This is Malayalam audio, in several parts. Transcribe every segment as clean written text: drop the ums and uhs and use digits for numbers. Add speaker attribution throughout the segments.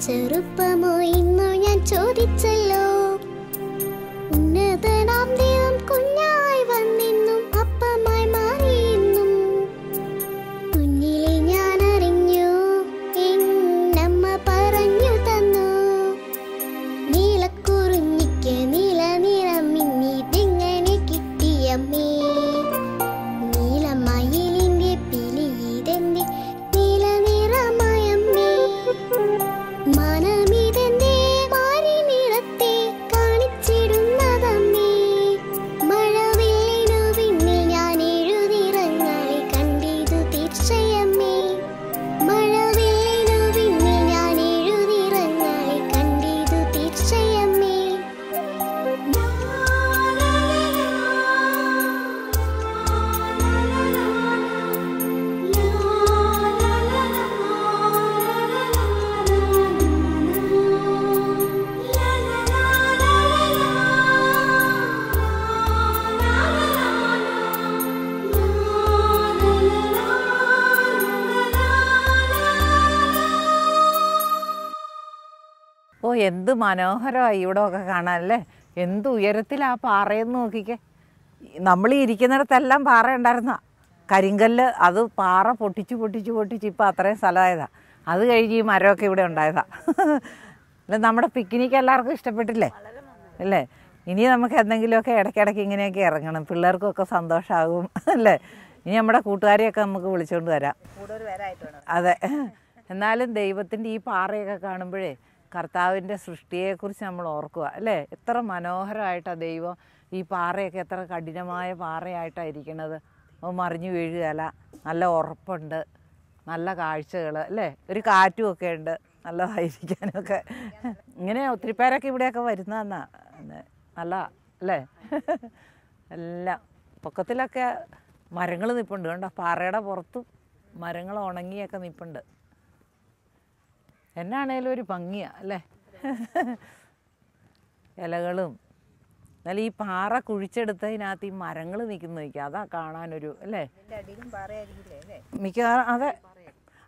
Speaker 1: ചെറുപ്പമോ ഇന്നു ഞാൻ ചോദിച്ചല്ലോ. ഉന്നതനാം ദൈവം കുഞ്ഞായി വന്നിന്നും അപ്പമായി മാറിയെന്നും കുഞ്ഞിലെ ഞാൻ അറിഞ്ഞു, എന്നമ്മ പറഞ്ഞു തന്നു. നീലക്കുറിഞ്ഞിക്ക് നീല നിറം മിന്നിതെങ്ങനെ കിട്ടിയമ്മേ? നീലമയിലിന്റെ പിലിയിതെന്റെ നീല നിറമയമ്മേ. മനമിതെന്റെ മാറി നിറത്തെ കാണിച്ചിടുന്നതമ്മേ. മഴവില്ലിനു പിന്നിൽ ഞാൻ എഴുതിറങ്ങളെ കണ്ടിതു തീർച്ചയമ്മേ. മഴവില്ലിനു പിന്നിൽ ഞാൻ എഴുതിറങ്ങളെ കണ്ടിതു തീർച്ചയമ്മേ.
Speaker 2: ഓ, എന്ത് മനോഹരമായി ഇവിടെ ഒക്കെ കാണാനല്ലേ. എന്ത് ഉയരത്തിലാ പാറയെന്ന് നോക്കിക്കേ. നമ്മൾ ഈ ഇരിക്കുന്നിടത്തെല്ലാം പാറ ഉണ്ടായിരുന്ന കരിങ്കല്ല്, അത് പാറ പൊട്ടിച്ച് പൊട്ടിച്ച് പൊട്ടിച്ച് ഇപ്പോൾ അത്രയും സ്ഥലമായതാണ്. അത് കഴിഞ്ഞ് ഈ മരമൊക്കെ ഇവിടെ ഉണ്ടായതാണ്. അല്ല, നമ്മുടെ പിക്നിക്ക് എല്ലാവർക്കും ഇഷ്ടപ്പെട്ടില്ലേ അല്ലേ? ഇനി നമുക്ക് എന്തെങ്കിലുമൊക്കെ ഇടയ്ക്കിടയ്ക്ക് ഇങ്ങനെയൊക്കെ ഇറങ്ങണം, പിള്ളേർക്കൊക്കെ സന്തോഷമാകും അല്ലേ? ഇനി നമ്മുടെ കൂട്ടുകാരെയൊക്കെ നമുക്ക് വിളിച്ചുകൊണ്ട് വരാം. അതെ, എന്നാലും ദൈവത്തിൻ്റെ ഈ പാറയൊക്കെ കാണുമ്പോഴേ കർത്താവിൻ്റെ സൃഷ്ടിയെക്കുറിച്ച് നമ്മൾ ഓർക്കുക അല്ലേ? എത്ര മനോഹരമായിട്ടാണ് ദൈവം ഈ പാറയൊക്കെ, എത്ര കഠിനമായ പാറയായിട്ടാണ് ഇരിക്കുന്നത്. മറിഞ്ഞു വീഴുകയല്ല, നല്ല ഉറപ്പുണ്ട്, നല്ല കാഴ്ചകൾ അല്ലേ? ഒരു കാറ്റും ഒക്കെ ഉണ്ട്, നല്ലതായിരിക്കാനൊക്കെ. ഇങ്ങനെ ഒത്തിരി പേരൊക്കെ ഇവിടെയൊക്കെ വരുന്നതെന്നാ, നല്ല അല്ലേ? എല്ലാം പൊക്കത്തിലൊക്കെ മരങ്ങൾ നിൽപ്പുണ്ട് കണ്ടോ, പാറയുടെ പുറത്തും മരങ്ങൾ ഉണങ്ങിയൊക്കെ നിൽപ്പുണ്ട്. എന്നാണേലും ഒരു ഭംഗിയാണ് അല്ലേ? ഇലകളും എന്നാലും ഈ പാറ കുഴിച്ചെടുത്തതിനകത്ത് ഈ മരങ്ങൾ നിൽക്കുന്നു നോക്കുക, അതാ കാണാനൊരു അല്ലേ? മിക്കവാറും അതെ,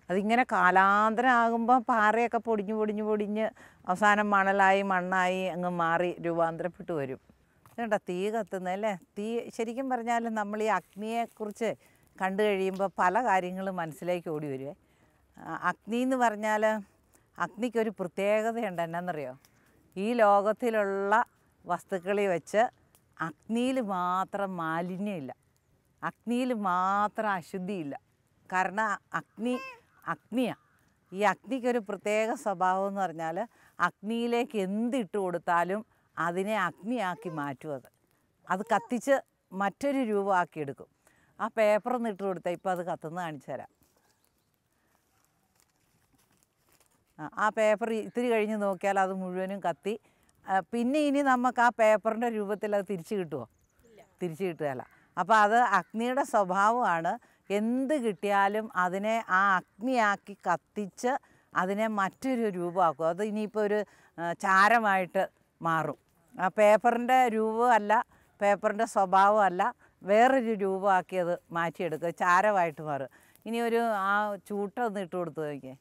Speaker 2: അതിങ്ങനെ കാലാന്തരം ആകുമ്പോൾ പാറയൊക്കെ പൊടിഞ്ഞ് പൊടിഞ്ഞ് പൊടിഞ്ഞ് അവസാനം മണലായി മണ്ണായി അങ്ങ് മാറി രൂപാന്തരപ്പെട്ട് വരും. ഇതുകൊണ്ടാ തീ കത്തുന്നതല്ലേ? തീ ശരിക്കും പറഞ്ഞാൽ നമ്മൾ ഈ അഗ്നിയെക്കുറിച്ച് കണ്ടു കഴിയുമ്പോൾ പല കാര്യങ്ങളും മനസ്സിലേക്ക് ഓടി വരുവേ. അഗ്നി എന്ന് പറഞ്ഞാൽ അഗ്നിക്കൊരു പ്രത്യേകതയുണ്ട്, എന്നാന്നറിയോ? ഈ ലോകത്തിലുള്ള വസ്തുക്കളിൽ വെച്ച് അഗ്നിയിൽ മാത്രം മാലിന്യമില്ല, അഗ്നിയിൽ മാത്രം അശുദ്ധിയില്ല. കാരണം അഗ്നിയാണ്. ഈ അഗ്നിക്കൊരു പ്രത്യേക സ്വഭാവം എന്ന് പറഞ്ഞാൽ അഗ്നിയിലേക്ക് എന്തിട്ട് കൊടുത്താലും അതിനെ അഗ്നിയാക്കി മാറ്റും. അത് കത്തിച്ച് മറ്റൊരു രൂപമാക്കിയെടുക്കും. ആ പേപ്പറൊന്ന് ഇട്ട് കൊടുത്താൽ ഇപ്പോൾ അത് കത്തുന്ന കാണിച്ചു തരാം. ആ പേപ്പർ ഇത്തിരി കഴിഞ്ഞ് നോക്കിയാൽ അത് മുഴുവനും കത്തി. പിന്നെ ഇനി നമുക്ക് ആ പേപ്പറിൻ്റെ രൂപത്തിൽ അത് തിരിച്ച് കിട്ടുമോ? തിരിച്ച് കിട്ടുകയില്ല. അപ്പോൾ അത് അഗ്നിയുടെ സ്വഭാവമാണ്. എന്ത് കിട്ടിയാലും അതിനെ ആ അഗ്നിയാക്കി കത്തിച്ച് അതിനെ മറ്റൊരു രൂപമാക്കും. അത് ഇനിയിപ്പോൾ ഒരു ചാരമായിട്ട് മാറും. ആ പേപ്പറിൻ്റെ രൂപമല്ല, പേപ്പറിൻ്റെ സ്വഭാവമല്ല, വേറൊരു രൂപമാക്കി അത് മാറ്റിയെടുക്കുക, ചാരമായിട്ട് മാറും. ഇനി ഒരു ആ ചൂട്ടൊന്ന് ഇട്ട് കൊടുത്തു നോക്കിയേ.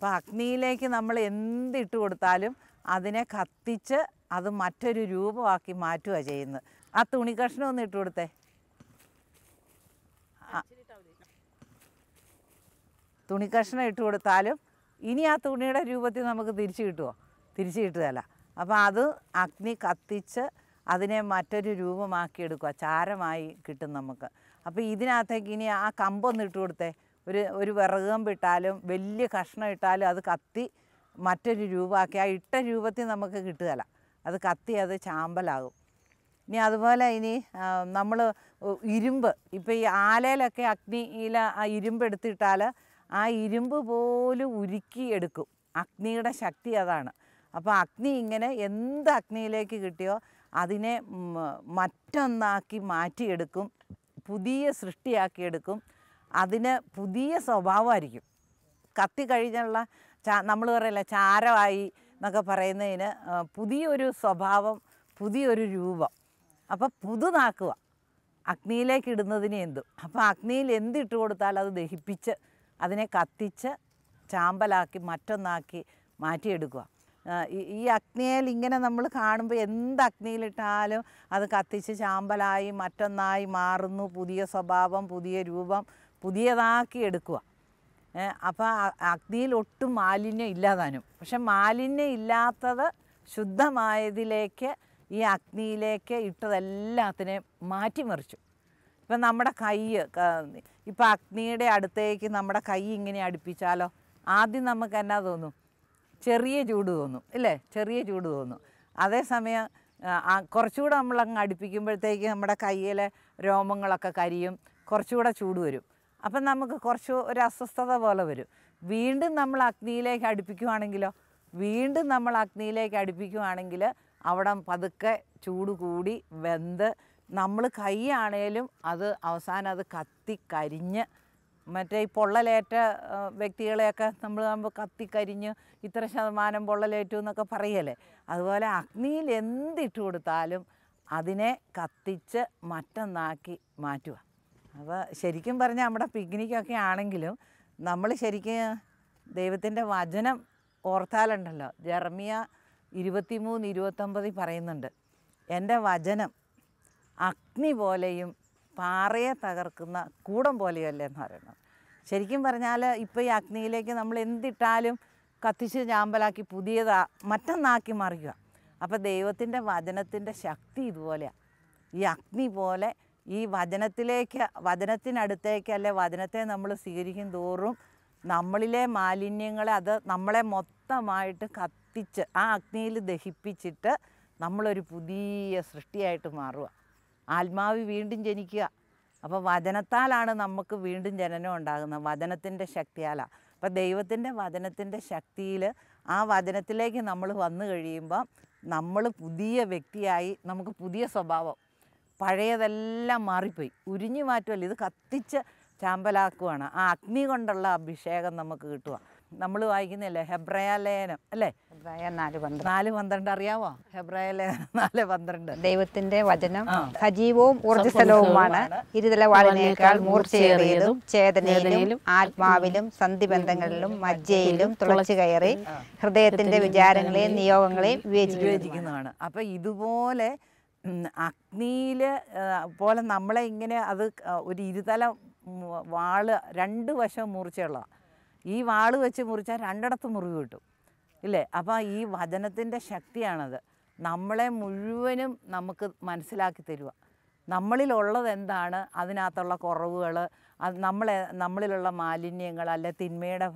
Speaker 2: അപ്പോൾ അഗ്നിയിലേക്ക് നമ്മൾ എന്തിട്ട് കൊടുത്താലും അതിനെ കത്തിച്ച് അത് മറ്റൊരു രൂപമാക്കി മാറ്റുകയാണ് ചെയ്യുന്നത്. ആ തുണി കഷ്ണം ഒന്ന് ഇട്ട് കൊടുത്തേ. തുണി കഷ്ണം ഇട്ട് കൊടുത്താലും ഇനി ആ തുണിയുടെ രൂപത്തിൽ നമുക്ക് തിരിച്ച് കിട്ടുമോ? തിരിച്ച് കിട്ടുകയല്ല. അപ്പോൾ അത് അഗ്നി കത്തിച്ച് അതിനെ മറ്റൊരു രൂപമാക്കിയെടുക്കുക, ചാരമായി കിട്ടും നമുക്ക്. അപ്പോൾ ഇതിനകത്തേക്ക് ഇനി ആ കമ്പൊന്ന് ഇട്ട് കൊടുത്തേ. ഒരു വിറക് കമ്പ് ഇട്ടാലും വലിയ കഷ്ണം ഇട്ടാലും അത് കത്തി മറ്റൊരു രൂപമാക്കി ആ ഇട്ട രൂപത്തിൽ നമുക്ക് കിട്ടുകയില്ല, അത് കത്തി അത് ചാമ്പലാകും. ഇനി അതുപോലെ ഇനി നമ്മൾ ഇരുമ്പ്, ഇപ്പോൾ ഈ ആലയിലൊക്കെ അഗ്നിയിൽ ആ ഇരുമ്പ് എടുത്തിട്ടാൽ ആ ഇരുമ്പ് പോലും ഉരുക്കി എടുക്കും. അഗ്നിയുടെ ശക്തി അതാണ്. അപ്പോൾ അഗ്നി ഇങ്ങനെ എന്ത് അഗ്നിയിലേക്ക് കിട്ടിയോ അതിനെ മറ്റൊന്നാക്കി മാറ്റിയെടുക്കും, പുതിയ സൃഷ്ടിയാക്കിയെടുക്കും. അതിന് പുതിയ സ്വഭാവമായിരിക്കും. കത്തി കഴിഞ്ഞുള്ള നമ്മൾ പറയില്ല ചാരമായി എന്നൊക്കെ പറയുന്നതിന് പുതിയൊരു സ്വഭാവം, പുതിയൊരു രൂപം. അപ്പോൾ പുതുതാക്കുക അഗ്നിയിലേക്ക് ഇടുന്നതിന് എന്തും. അപ്പോൾ അഗ്നിയിൽ എന്തിട്ട് കൊടുത്താൽ അത് ദഹിപ്പിച്ച് അതിനെ കത്തിച്ച് ചാമ്പലാക്കി മറ്റൊന്നാക്കി മാറ്റിയെടുക്കുക. ഈ അഗ്നിയിൽ ഇങ്ങനെ നമ്മൾ കാണുമ്പോൾ എന്ത് അഗ്നിയിലിട്ടാലും അത് കത്തിച്ച് ചാമ്പലായി മറ്റൊന്നായി മാറുന്നു. പുതിയ സ്വഭാവം, പുതിയ രൂപം, പുതിയതാക്കി എടുക്കുക. അപ്പോൾ അഗ്നിയിൽ ഒട്ടും മാലിന്യം ഇല്ലാതാനും. പക്ഷെ മാലിന്യം ഇല്ലാത്തത് ശുദ്ധമായതിലേക്ക് ഈ അഗ്നിയിലേക്ക് ഇട്ടതെല്ലാത്തിനെയും മാറ്റിമറിച്ചു. ഇപ്പം നമ്മുടെ കൈ, ഇപ്പം അഗ്നിയുടെ അടുത്തേക്ക് നമ്മുടെ കൈ ഇങ്ങനെ അടുപ്പിച്ചാലോ ആദ്യം നമുക്ക് എന്നാ തോന്നും? ചെറിയ ചൂട് തോന്നും, ഇല്ലേ? ചെറിയ ചൂട് തോന്നും. അതേസമയം കുറച്ചുകൂടെ നമ്മളങ്ങ് അടുപ്പിക്കുമ്പോഴത്തേക്ക് നമ്മുടെ കയ്യിലെ രോമങ്ങളൊക്കെ കരിയും, കുറച്ചുകൂടെ ചൂട് വരും. അപ്പം നമുക്ക് കുറച്ച് ഒരു അസ്വസ്ഥത പോലെ വരും. വീണ്ടും നമ്മൾ അഗ്നിയിലേക്ക് അടുപ്പിക്കുവാണെങ്കിൽ അവിടെ പതുക്കെ ചൂട് കൂടി വെന്ത് നമ്മൾ കൈയാണേലും അത് അവസാനം അത് കത്തിക്കരിഞ്ഞ്, മറ്റേ ഈ പൊള്ളലേറ്റ വ്യക്തികളെയൊക്കെ നമ്മൾ കാണുമ്പോൾ കത്തിക്കരിഞ്ഞ് ഇത്ര ശതമാനം പൊള്ളലേറ്റു എന്നൊക്കെ പറയല്ലേ, അതുപോലെ അഗ്നിയിൽ എന്തിട്ട് കൊടുത്താലും അതിനെ കത്തിച്ച് മറ്റൊന്നാക്കി മാറ്റുക. അപ്പോൾ ശരിക്കും പറഞ്ഞാൽ നമ്മുടെ പിക്നിക്കൊക്കെ ആണെങ്കിലും നമ്മൾ ശരിക്കും ദൈവത്തിൻ്റെ വചനം ഓർത്താലുണ്ടല്ലോ, ജെറമിയ 23:29 പറയുന്നുണ്ട്, എൻ്റെ വചനം അഗ്നി പോലെയും പാറയെ തകർക്കുന്ന കൂടം പോലെയല്ലേ എന്ന് പറയുന്നത്. ശരിക്കും പറഞ്ഞാൽ ഇപ്പോൾ ഈ അഗ്നിയിലേക്ക് നമ്മൾ എന്തിട്ടാലും കത്തിച്ച് ചാമ്പലാക്കി മറ്റൊന്നാക്കി മറിക്കുക. അപ്പോൾ ദൈവത്തിൻ്റെ വചനത്തിൻ്റെ ശക്തി ഇതുപോലെയാണ്. ഈ അഗ്നി പോലെ ഈ വചനത്തിനടുത്തേക്ക് അല്ലെ വചനത്തെ നമ്മൾ സ്വീകരിക്കും തോറും നമ്മളിലെ മാലിന്യങ്ങളെ അത് നമ്മളെ മൊത്തമായിട്ട് കത്തിച്ച് ആ അഗ്നിയിൽ ദഹിപ്പിച്ചിട്ട് നമ്മളൊരു പുതിയ സൃഷ്ടിയായിട്ട് മാറുക. ആത്മാവ് വീണ്ടും ജനിക്കുക. അപ്പോൾ വചനത്താലാണ് നമുക്ക് വീണ്ടും ജനനം ഉണ്ടാകുന്നത്, വചനത്തിൻ്റെ ശക്തിയാലാണ്. അപ്പോൾ ദൈവത്തിൻ്റെ വചനത്തിൻ്റെ ശക്തിയിൽ ആ വചനത്തിലേക്ക് നമ്മൾ വന്നു കഴിയുമ്പോൾ നമ്മൾ പുതിയ വ്യക്തിയായി, നമുക്ക് പുതിയ സ്വഭാവം, പഴയതെല്ലാം മാറിപ്പോയി, ഉരിഞ്ഞു മാറ്റുമല്ലോ, ഇത് കത്തിച്ച് ചാമ്പലാക്കുവാണ്. ആ അഗ്നി കൊണ്ടുള്ള അഭിഷേകം നമുക്ക് കിട്ടുക. നമ്മൾ വായിക്കുന്നില്ലേ ഹെബ്രായ ലേഖനം, അല്ലേ? 4:12 അറിയാവോ? ഹെബ്രായ ലേഖനം 4:12.
Speaker 3: ദൈവത്തിന്റെ വചനം സജീവവും ഊർജ്ജസ്വലവുമാണ്, ഇരുതല വാളിനേക്കാൾ മൂർച്ചയേറിയതും ചേതനയിലും ആത്മാവിലും സന്ധിബന്ധങ്ങളിലും മജ്ജയിലും തുളച്ചു കയറി ഹൃദയത്തിന്റെ വിചാരങ്ങളെയും നിയോഗങ്ങളെയും വിവേചിക്കുന്നതാണ്.
Speaker 2: അപ്പം ഇതുപോലെ അഗ്നിയിൽ പോലെ നമ്മളെ ഇങ്ങനെ അത് ഒരു ഇരുതല വാള് 2 വശവും മൂർച്ചയുള്ളതാണ്. ഈ വാള് വെച്ച് മുറിച്ചാൽ 2 മുറിവ് കിട്ടും, ഇല്ലേ? അപ്പോൾ ഈ വചനത്തിൻ്റെ ശക്തിയാണത്. നമ്മളെ മുഴുവനും നമുക്ക് മനസ്സിലാക്കി തരുക. നമ്മളിലുള്ളത് എന്താണ്, അതിനകത്തുള്ള കുറവുകൾ, അത് നമ്മളിലുള്ള മാലിന്യങ്ങൾ, അല്ലെ തിന്മയുടെ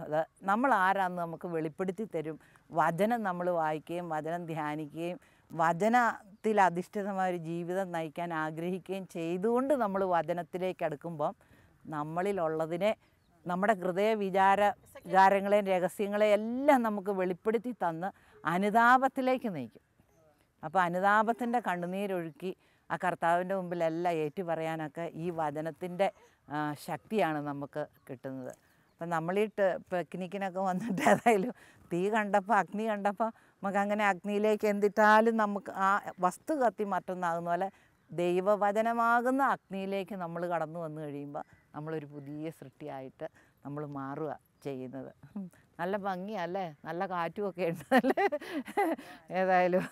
Speaker 2: നമ്മൾ ആരാന്ന് നമുക്ക് വെളിപ്പെടുത്തി തരും. വചനം നമ്മൾ വായിക്കുകയും വചനം ധ്യാനിക്കുകയും വചനത്തിൽ അധിഷ്ഠിതമായൊരു ജീവിതം നയിക്കാൻ ആഗ്രഹിക്കുകയും ചെയ്തുകൊണ്ട് നമ്മൾ വചനത്തിലേക്ക് അടുക്കുമ്പം നമ്മളിലുള്ളതിനെ, നമ്മുടെ ഹൃദയ വിചാരങ്ങളെയും രഹസ്യങ്ങളെയും എല്ലാം നമുക്ക് വെളിപ്പെടുത്തി തന്ന് അനുതാപത്തിലേക്ക് നയിക്കും. അപ്പോൾ അനുതാപത്തിൻ്റെ കണ്ണുനീരൊഴുക്കി ആ കർത്താവിൻ്റെ മുമ്പിലെല്ലാം ഏറ്റുപറയാനൊക്കെ ഈ വചനത്തിൻ്റെ ശക്തിയാണ് നമുക്ക് കിട്ടുന്നത്. അപ്പം നമ്മൾ ഈ പിക്നിക്കിനൊക്കെ വന്നിട്ട് ഏതായാലും അഗ്നി കണ്ടപ്പോൾ നമുക്ക് അങ്ങനെ അഗ്നിയിലേക്ക് എന്തിട്ടാലും നമുക്ക് ആ വസ്തു കത്തി മറ്റൊന്നാകുന്ന പോലെ ദൈവവചനമാകുന്ന അഗ്നിയിലേക്ക് നമ്മൾ കടന്നു വന്നു കഴിയുമ്പോൾ നമ്മളൊരു പുതിയ സൃഷ്ടിയായിട്ട് നമ്മൾ മാറുക ചെയ്യുന്നത്. നല്ല ഭംഗിയല്ലേ, നല്ല കാറ്റുമൊക്കെ ഉണ്ടല്ലേ. ഏതായാലും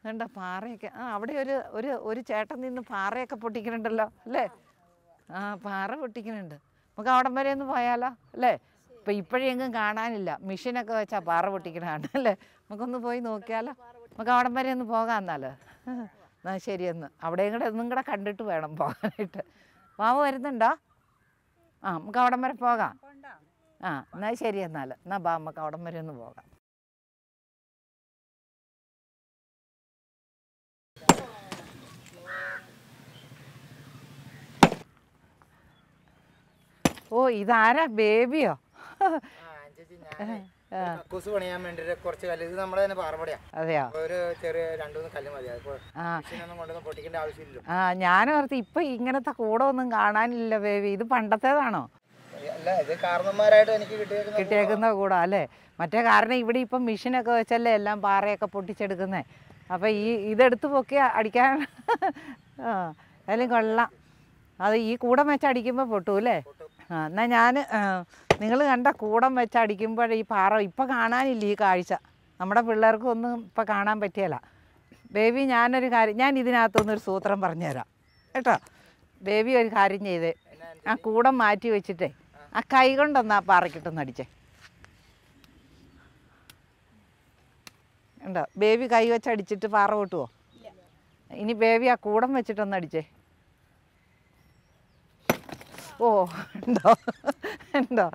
Speaker 2: വേണ്ട പാറയൊക്കെ അവിടെ ഒരു ചേട്ടൻ നിന്ന് പാറയൊക്കെ പൊട്ടിക്കുന്നുണ്ടല്ലോ, അല്ലേ? പാറ പൊട്ടിക്കുന്നുണ്ട്. നമുക്ക് അവിടം വരെ ഒന്ന് പോയാലോ, അല്ലേ? ഇപ്പം ഇപ്പോഴെങ്ങും കാണാനില്ല, മെഷീനൊക്കെ വെച്ചാൽ പാറ പൊട്ടിക്കണതാണ്, അല്ലേ? നമുക്കൊന്ന് പോയി നോക്കിയാലോ, നമുക്ക് അവിടം വരെ ഒന്ന് പോകാം. എന്നാൽ ശരിയെന്ന് അവിടെയും കൂടെ ഒന്നും കൂടെ കണ്ടിട്ട് വേണം പോകാനായിട്ട്. മാവ് വരുന്നുണ്ടോ? നമുക്ക് അവിടം വരെ പോകാം. എന്നാൽ ശരി, എന്നാൽ നമുക്ക് അവിടം വരെ ഒന്ന് പോകാം. ഓ, ഇതാരാ? ബേബിയോ? ഞാനോർത്ത് ഇപ്പൊ ഇങ്ങനത്തെ കൂടൊന്നും കാണാനില്ല ബേബി. ഇത് പണ്ടത്തേതാണോ? കിട്ടിയേക്കുന്ന കൂടാ അല്ലേ? മറ്റേ കാരണം ഇവിടെ ഇപ്പം മെഷീനൊക്കെ വെച്ചല്ലേ എല്ലാം പാറയൊക്കെ പൊട്ടിച്ചെടുക്കുന്നേ. അപ്പം ഇതെടുത്ത് പൊക്കി അടിക്കാൻ അതിലും കൊള്ളാം. അത് ഈ കൂടം വെച്ച് അടിക്കുമ്പോൾ പൊട്ടൂ അല്ലേ? എന്നാൽ ഞാൻ നിങ്ങൾ കണ്ട കൂടം വെച്ച് അടിക്കുമ്പോൾ ഈ പാറ ഇപ്പം കാണാനില്ല ഈ കാഴ്ച. നമ്മുടെ പിള്ളേർക്കൊന്നും ഇപ്പം കാണാൻ പറ്റിയല്ല. ബേബി ഞാനൊരു കാര്യം, ഞാൻ ഇതിനകത്തുനിന്നൊരു സൂത്രം പറഞ്ഞുതരാം കേട്ടോ. ബേബി ഒരു കാര്യം ചെയ്തേ, ആ കൂടം മാറ്റി വെച്ചിട്ടേ ആ കൈ കൊണ്ടൊന്ന് ആ പാറയ്ക്കിട്ടൊന്ന് അടിച്ചേ. ഉണ്ടോ? ബേബി കൈ വെച്ച് അടിച്ചിട്ട് പാറ പൊട്ടുമോ? ഇനി ബേബി ആ കൂടം വെച്ചിട്ടൊന്ന് അടിച്ചേ. ഓ ഉണ്ടോ ഉണ്ടോ?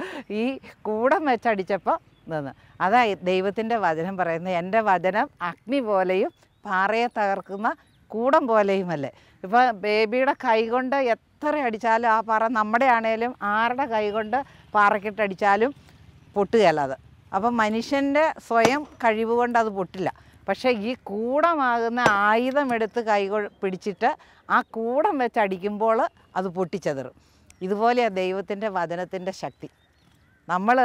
Speaker 2: ഈ കൂടം വെച്ചടിച്ചപ്പോൾ നിന്ന്. അതാ ദൈവത്തിൻ്റെ വചനം പറയുന്നത്, എൻ്റെ വചനം അഗ്നി പോലെയും പാറയെ തകർക്കുന്ന കൂടം പോലെയുമല്ലേ. ഇപ്പോൾ ബേബിയുടെ കൈ കൊണ്ട് എത്ര അടിച്ചാലും ആ പാറ, നമ്മുടെ ആണേലും ആരുടെ കൈ കൊണ്ട് പാറക്കിട്ടടിച്ചാലും പൊട്ടുകയല്ല അത്. അപ്പം മനുഷ്യൻ്റെ സ്വയം കഴിവ് കൊണ്ട് അത് പൊട്ടില്ല. പക്ഷേ ഈ കൂടമാകുന്ന ആയുധമെടുത്ത് കൈ പിടിച്ചിട്ട് ആ കൂടം വെച്ചടിക്കുമ്പോൾ അത് പൊട്ടിച്ചെതറും. ഇതുപോലെയാണ് ദൈവത്തിൻ്റെ വചനത്തിൻ്റെ ശക്തി. നമ്മൾ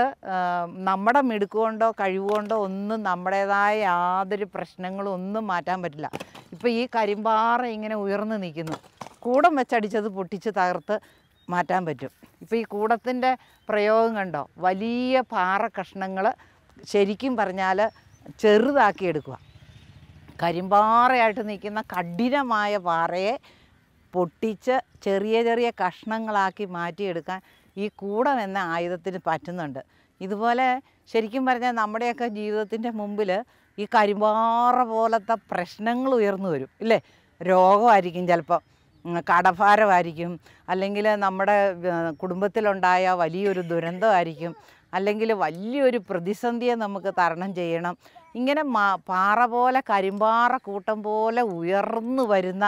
Speaker 2: നമ്മുടെ മിടുക്കുകൊണ്ടോ കഴിവുകൊണ്ടോ ഒന്നും നമ്മുടേതായ യാതൊരു പ്രശ്നങ്ങളും ഒന്നും മാറ്റാൻ പറ്റില്ല. ഇപ്പോൾ ഈ കരിമ്പാറ ഇങ്ങനെ ഉയർന്നു നിൽക്കുന്നു, കൂടം വെച്ചടിച്ചത് പൊട്ടിച്ച് തകർത്ത് മാറ്റാൻ പറ്റും. ഇപ്പോൾ ഈ കൂടത്തിൻ്റെ പ്രയോഗം കണ്ടോ? വലിയ പാറ കഷ്ണങ്ങൾ ശരിക്കും പറഞ്ഞാൽ ചെറുതാക്കി എടുക്കുക. കരിമ്പാറയായിട്ട് നിൽക്കുന്ന കഠിനമായ പാറയെ പൊട്ടിച്ച് ചെറിയ ചെറിയ കഷ്ണങ്ങളാക്കി മാറ്റിയെടുക്കാൻ ഈ കൂടം എന്ന ആയുധത്തിന് പറ്റുന്നുണ്ട്. ഇതുപോലെ ശരിക്കും പറഞ്ഞാൽ നമ്മുടെയൊക്കെ ജീവിതത്തിൻ്റെ മുമ്പിൽ ഈ കരിമ്പാറ പോലത്തെ പ്രശ്നങ്ങൾ ഉയർന്നു വരും ഇല്ലേ? രോഗമായിരിക്കും, ചിലപ്പം കടഭാരമായിരിക്കും, അല്ലെങ്കിൽ നമ്മുടെ കുടുംബത്തിലുണ്ടായ വലിയൊരു ദുരന്തമായിരിക്കും, അല്ലെങ്കിൽ വലിയൊരു പ്രതിസന്ധിയെ നമുക്ക് തരണം ചെയ്യണം. ഇങ്ങനെ പാറ പോലെ കരിമ്പാറ കൂട്ടം പോലെ ഉയർന്നു വരുന്ന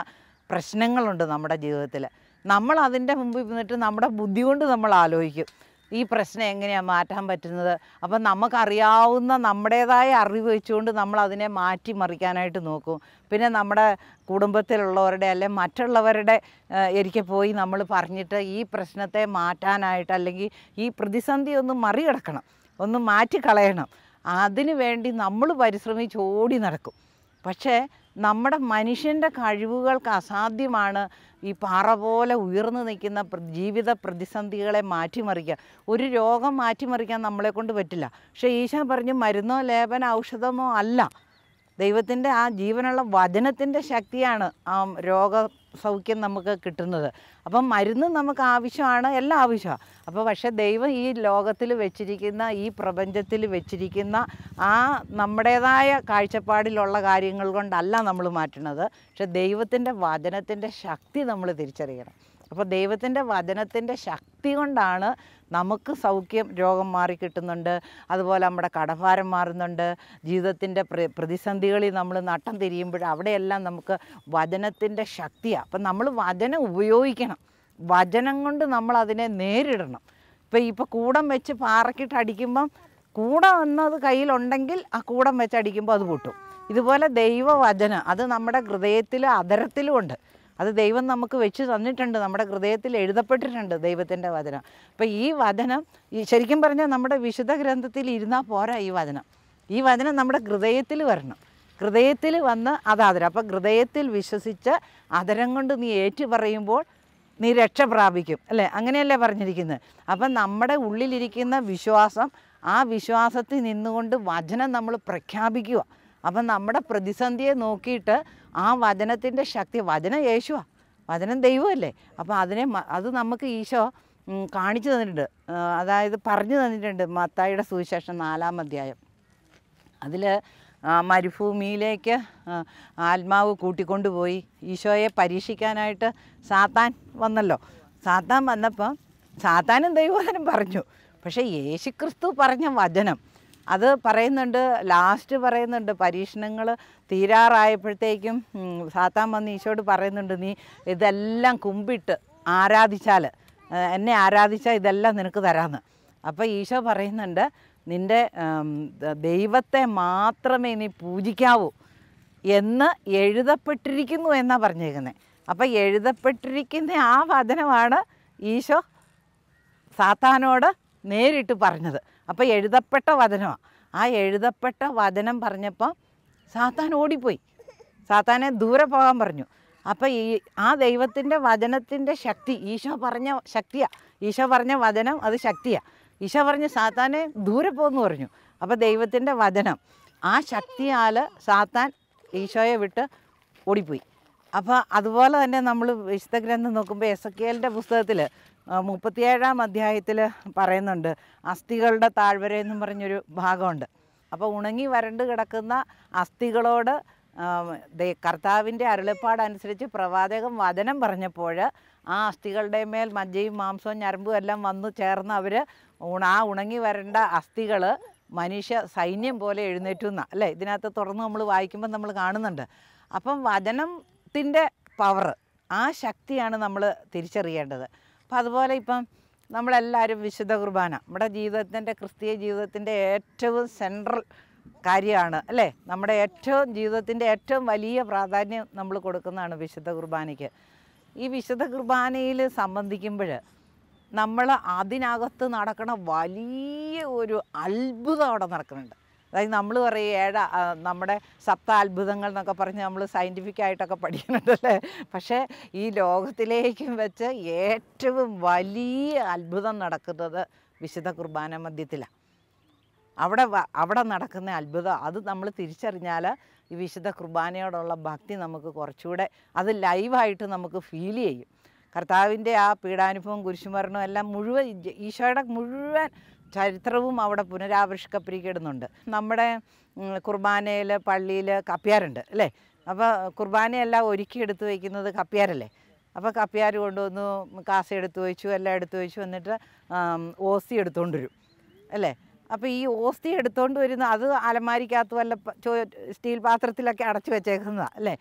Speaker 2: പ്രശ്നങ്ങളുണ്ട് നമ്മുടെ ജീവിതത്തിൽ. നമ്മൾ അതിൻ്റെ മുമ്പിൽ നിന്നിട്ട് നമ്മുടെ ബുദ്ധി കൊണ്ട് നമ്മൾ ആലോചിക്കും ഈ പ്രശ്നം എങ്ങനെയാണ് മാറ്റാൻ പറ്റുന്നത്. അപ്പം നമുക്കറിയാവുന്ന നമ്മുടേതായ അറിവ് വെച്ചുകൊണ്ട് നമ്മൾ അതിനെ മാറ്റിമറിക്കാനായിട്ട് നോക്കും. പിന്നെ നമ്മുടെ കുടുംബത്തിലുള്ളവരുടെ അല്ലെങ്കിൽ മറ്റുള്ളവരുടെ ഒരിക്കൽ പോയി നമ്മൾ പറഞ്ഞിട്ട് ഈ പ്രശ്നത്തെ മാറ്റാനായിട്ട് അല്ലെങ്കിൽ ഈ പ്രതിസന്ധി ഒന്ന് മറികടക്കണം, ഒന്ന് മാറ്റിക്കളയണം, അതിനു വേണ്ടി നമ്മൾ പരിശ്രമിച്ച് ഓടി നടക്കും. പക്ഷേ നമ്മുടെ മനുഷ്യൻ്റെ കഴിവുകൾക്ക് അസാധ്യമാണ് ഈ പാറ പോലെ ഉയർന്നു നിൽക്കുന്ന ജീവിത പ്രതിസന്ധികളെ മാറ്റിമറിക്കുക. ഒരു രോഗം മാറ്റിമറിക്കാൻ നമ്മളെക്കൊണ്ട് പറ്റില്ല. പക്ഷേ ഈശോ പറഞ്ഞു, മരുന്നോ ലേപന ഔഷധമോ അല്ല, ദൈവത്തിൻ്റെ ആ ജീവനുള്ള വചനത്തിൻ്റെ ശക്തിയാണ് ആ രോഗസൗഖ്യം നമുക്ക് കിട്ടുന്നത്. അപ്പം മരുന്ന് നമുക്ക് ആവശ്യമാണ്, എല്ലാം ആവശ്യമാണ്. അപ്പോൾ പക്ഷേ ദൈവം ഈ ലോകത്തിൽ വെച്ചിരിക്കുന്ന, ഈ പ്രപഞ്ചത്തിൽ വെച്ചിരിക്കുന്ന ആ നമ്മുടേതായ കാഴ്ചപ്പാടിലുള്ള കാര്യങ്ങൾ കൊണ്ടല്ല നമ്മൾ മാറ്റുന്നത്. പക്ഷെ ദൈവത്തിൻ്റെ വചനത്തിൻ്റെ ശക്തി നമ്മൾ തിരിച്ചറിയണം. അപ്പോൾ ദൈവത്തിൻ്റെ വചനത്തിൻ്റെ ശക്തി കൊണ്ടാണ് നമുക്ക് സൗഖ്യം, രോഗം മാറി കിട്ടുന്നുണ്ട്. അതുപോലെ നമ്മുടെ കടഭാരം മാറുന്നുണ്ട്. ജീവിതത്തിൻ്റെ പ്രതിസന്ധികളിൽ നമ്മൾ നട്ടം തിരിയുമ്പോൾ അവിടെയെല്ലാം നമുക്ക് വചനത്തിൻ്റെ ശക്തിയാണ്. അപ്പം നമ്മൾ വചനം ഉപയോഗിക്കണം, വചനം കൊണ്ട് നമ്മൾ അതിനെ നേരിടണം. ഇപ്പോൾ കൂടം വെച്ച് പാറക്കിട്ട് അടിക്കുമ്പം കൂടം എന്നത് കയ്യിലുണ്ടെങ്കിൽ ആ കൂടം വെച്ച് അടിക്കുമ്പോൾ അത് പൊട്ടും. ഇതുപോലെ ദൈവവചനം അത് നമ്മുടെ ഹൃദയത്തിലും അധരത്തിലും ഉണ്ട്. അത് ദൈവം നമുക്ക് വെച്ച് തന്നിട്ടുണ്ട്, നമ്മുടെ ഹൃദയത്തിൽ എഴുതപ്പെട്ടിട്ടുണ്ട് ദൈവത്തിൻ്റെ വചനം. അപ്പോൾ ഈ വചനം ശരിക്കും പറഞ്ഞാൽ നമ്മുടെ വിശുദ്ധ ഗ്രന്ഥത്തിൽ ഇരുന്നാൽ പോരാ. ഈ വചനം നമ്മുടെ ഹൃദയത്തിൽ വരണം. ഹൃദയത്തിൽ വന്ന് അത് ആദരം. അപ്പോൾ ഹൃദയത്തിൽ വിശ്വസിച്ച് അധരം കൊണ്ട് നീ ഏറ്റു പറയുമ്പോൾ നീ രക്ഷ പ്രാപിക്കും അല്ലേ? അങ്ങനെയല്ലേ പറഞ്ഞിരിക്കുന്നത്. അപ്പം നമ്മുടെ ഉള്ളിലിരിക്കുന്ന വിശ്വാസം, ആ വിശ്വാസത്തിൽ നിന്നുകൊണ്ട് വചനം നമ്മൾ പ്രഖ്യാപിക്കുക. അപ്പം നമ്മുടെ പ്രതിസന്ധിയെ നോക്കിയിട്ട് ആ വചനത്തിൻ്റെ ശക്തി, വചനം യേശുവാണ്, വചനം ദൈവമല്ലേ. അപ്പോൾ അത് നമുക്ക് ഈശോ കാണിച്ചു തന്നിട്ടുണ്ട്, അതായത് പറഞ്ഞു തന്നിട്ടുണ്ട്. മത്തായിയുടെ സുവിശേഷം 4-ാം അധ്യായം, അതിൽ മരുഭൂമിയിലേക്ക് ആത്മാവ് കൂട്ടിക്കൊണ്ടുപോയി ഈശോയെ പരീക്ഷിക്കാനായിട്ട് സാത്താൻ വന്നല്ലോ. സാത്താൻ വന്നപ്പം സാത്താനും ദൈവവചനം പറഞ്ഞു. പക്ഷേ യേശുക്രിസ്തു പറഞ്ഞ വചനം അത് പറയുന്നുണ്ട്, ലാസ്റ്റ് പറയുന്നുണ്ട്, പരീക്ഷണങ്ങൾ തീരാറായപ്പോഴത്തേക്കും സാത്താൻ വന്ന് ഈശോയോട് പറയുന്നുണ്ട്, നീ ഇതെല്ലാം കുമ്പിട്ട് ആരാധിച്ചാൽ, എന്നെ ആരാധിച്ചാൽ ഇതെല്ലാം നിനക്ക് തരാമെന്ന്. അപ്പോൾ ഈശോ പറയുന്നുണ്ട്, നിൻ്റെ ദൈവത്തെ മാത്രമേ നീ പൂജിക്കാവൂ എന്ന് എഴുതപ്പെട്ടിരിക്കുന്നു എന്നാണ് പറഞ്ഞേക്കുന്നത്. അപ്പോൾ എഴുതപ്പെട്ടിരിക്കുന്ന ആ വചനമാണ് ഈശോ സാത്താനോട് നേരിട്ട് പറഞ്ഞത്. അപ്പോൾ എഴുതപ്പെട്ട വചനമാണ്. ആ എഴുതപ്പെട്ട വചനം പറഞ്ഞപ്പോൾ സാത്താൻ ഓടിപ്പോയി, സാത്താനെ ദൂരെ പോകാൻ പറഞ്ഞു. അപ്പോൾ ആ ദൈവത്തിൻ്റെ വചനത്തിൻ്റെ ശക്തി, ഈശോ പറഞ്ഞ ശക്തിയാണ്, ഈശോ പറഞ്ഞ വചനം അത് ശക്തിയാണ്. ഈശോ പറഞ്ഞു സാത്താനെ ദൂരെ പോകുമെന്ന് പറഞ്ഞു. അപ്പോൾ ദൈവത്തിൻ്റെ വചനം ആ ശക്തിയാൽ സാത്താൻ ഈശോയെ വിട്ട് ഓടിപ്പോയി. അപ്പോൾ അതുപോലെ തന്നെ നമ്മൾ വിശുദ്ധ ഗ്രന്ഥം നോക്കുമ്പോൾ എസെക്കിയേലിൻ്റെ പുസ്തകത്തിൽ 37-ാം അധ്യായത്തിൽ പറയുന്നുണ്ട്, അസ്ഥികളുടെ താഴ്വര എന്നും പറഞ്ഞൊരു ഭാഗമുണ്ട്. അപ്പോൾ ഉണങ്ങി വരണ്ട് കിടക്കുന്ന അസ്ഥികളോട് കർത്താവിൻ്റെ അരുളപ്പാടനുസരിച്ച് പ്രവാചകൻ വചനം പറഞ്ഞപ്പോൾ ആ അസ്ഥികളുടെ മേൽ മജ്ജയും മാംസവും ഞരമ്പും എല്ലാം വന്നു ചേർന്ന് അവർ ആ ഉണങ്ങി വരേണ്ട അസ്ഥികൾ മനുഷ്യ സൈന്യം പോലെ എഴുന്നേറ്റു എന്നാണ് അല്ലേ ഇതിനകത്ത് തുറന്ന് നമ്മൾ വായിക്കുമ്പോൾ നമ്മൾ കാണുന്നുണ്ട്. അപ്പം വചനത്തിൻ്റെ പവർ, ആ ശക്തിയാണ് നമ്മൾ തിരിച്ചറിയേണ്ടത്. അപ്പം അതുപോലെ ഇപ്പം നമ്മളെല്ലാവരും വിശുദ്ധ കുർബാന നമ്മുടെ ജീവിതത്തിൻ്റെ ക്രിസ്തീയ ജീവിതത്തിൻ്റെ ഏറ്റവും സെൻട്രൽ കാര്യമാണ് അല്ലേ. നമ്മുടെ ജീവിതത്തിൻ്റെ ഏറ്റവും വലിയ പ്രാധാന്യം നമ്മൾ കൊടുക്കുന്നതാണ് വിശുദ്ധ കുർബാനയ്ക്ക്. ഈ വിശുദ്ധ കുർബാനയിൽ സംബന്ധിക്കുമ്പോൾ നമ്മൾ അതിനകത്ത് നടക്കണ വലിയ ഒരു അത്ഭുതം അവിടെ നടക്കുന്നുണ്ട്. അതായത് നമ്മൾ പറയും നമ്മുടെ സപ്ത അത്ഭുതങ്ങൾ എന്നൊക്കെ പറഞ്ഞ് നമ്മൾ സയൻറ്റിഫിക്കായിട്ടൊക്കെ പഠിക്കുന്നുണ്ടല്ലേ. പക്ഷേ ഈ ലോകത്തിലേക്കും വെച്ച് ഏറ്റവും വലിയ അത്ഭുതം നടക്കുന്നത് വിശുദ്ധ കുർബാന മധ്യത്തിലാണ്. അവിടെ നടക്കുന്ന അത്ഭുതം അത് നമ്മൾ തിരിച്ചറിഞ്ഞാൽ ഈ വിശുദ്ധ കുർബാനയോടുള്ള ഭക്തി നമുക്ക് കുറച്ചുകൂടെ അത് ലൈവായിട്ട് നമുക്ക് ഫീൽ ചെയ്യും. കർത്താവിൻ്റെ ആ പീഡാനുഭവം കുരിശുമരണവും എല്ലാം മുഴുവൻ ഈശോയുടെ മുഴുവൻ ചരിത്രവും അവിടെ പുനരാവിഷ്കരിക്കപ്പെടുന്നുണ്ട്. നമ്മുടെ കുർബാനയിൽ പള്ളിയിൽ കപ്പ്യാരുണ്ട് അല്ലേ. അപ്പോൾ കുർബാനയെല്ലാം ഒരുക്കി എടുത്തു വയ്ക്കുന്നത് കപ്പ്യാരല്ലേ. അപ്പോൾ കപ്പ്യാർ കൊണ്ടുവന്നു കാസ എടുത്തു വെച്ചു, എല്ലാം എടുത്തു വെച്ചു, എന്നിട്ട് ഓസ്തി എടുത്തുകൊണ്ട് വരും അല്ലേ. അപ്പോൾ ഈ ഓസ്തി എടുത്തുകൊണ്ട് വരുന്ന അത് അലമാരിക്കകത്ത് വല്ല സ്റ്റീൽ പാത്രത്തിലൊക്കെ അടച്ചു വെച്ചേക്കുന്നതാണ് അല്ലേ.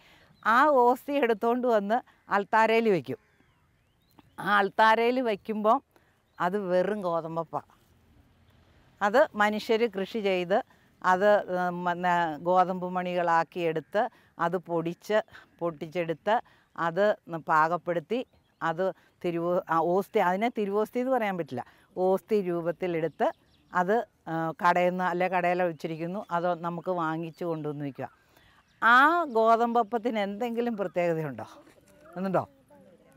Speaker 2: ആ ഓസ്തി എടുത്തുകൊണ്ട് വന്ന് അൾത്താരയിൽ വയ്ക്കും. ആ അൾത്താരയിൽ വയ്ക്കുമ്പോൾ അത് വെറും ഗോതമ്പപ്പാണ്. അത് മനുഷ്യർ കൃഷി ചെയ്ത് അത് ഗോതമ്പ് മണികളാക്കി എടുത്ത് അത് പൊട്ടിച്ചെടുത്ത് അത് പാകപ്പെടുത്തി അത് ഓസ്തി, അതിനെ തിരുവോസ്തി എന്ന് പറയാൻ പറ്റില്ല, ഓസ്തി രൂപത്തിലെടുത്ത് അത് കടയിൽ നിന്ന് അല്ലെ കടയിൽ വെച്ചിരിക്കുന്നു, അത് നമുക്ക് വാങ്ങിച്ചു കൊണ്ടുവന്ന് വയ്ക്കുക. ആ ഗോതമ്പപ്പത്തിന് എന്തെങ്കിലും പ്രത്യേകതയുണ്ടോ? എന്നുണ്ടോ?